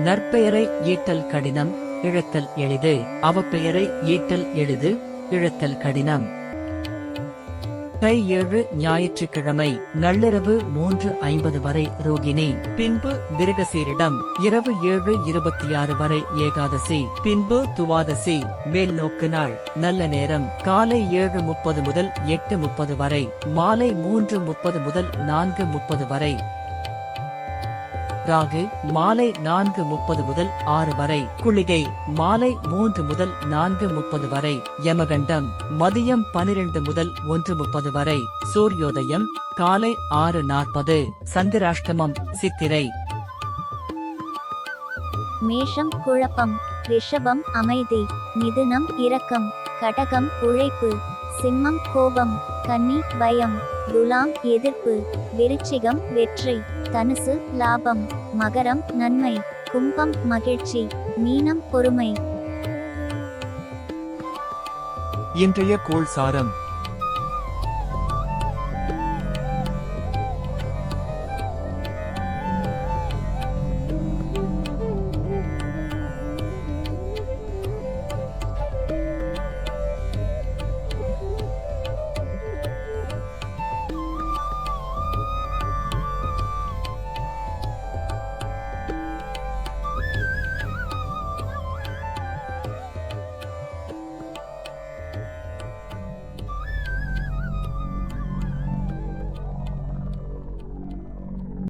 நற்பெயரை ஈட்டல் கடினம், இழத்தல் எளிது. அவப்பெயரை ஈட்டல் எளிது, இழத்தல் கடினம். கை 7 ஞாயிற்றுக்கிழமை நள்ளிரவு 3:50 வரை ரோகிணி. பின்பு மிருகசீரிடம் இரவு 7:26 வரை ஏகாதசி. பின்பு துவாதசி மேல் நோக்கு நாள். நல்ல நேரம் காலை 7:30 முதல் 8:30 வரை, மாலை 3:30 முதல் 4:30 வரை. ராகு மாலை 4:30 முதல் 6 வரை. குளிகை மாலை 3 முதல் 4:30 வரை. யமகண்டம் மதியம் 12 முதல் 1:30 வரை. சூரியோதயம் காலை 6:40. சந்திராஷ்டமம் சித்திரை. மேஷம் குழப்பம், ரிஷபம் அமைதி, மிதுனம் இரக்கம், கடகம் உழைப்பு, சிம்மம் கோபம், கன்னி பயம், துலாம் எதிர்ப்பு, விருச்சிகம் வெற்றி, தனுசு லாபம், மகரம் நன்மை, கும்பம் மகிழ்ச்சி, மீனம் பொறுமை. இன்றைய கோள் சாரம்.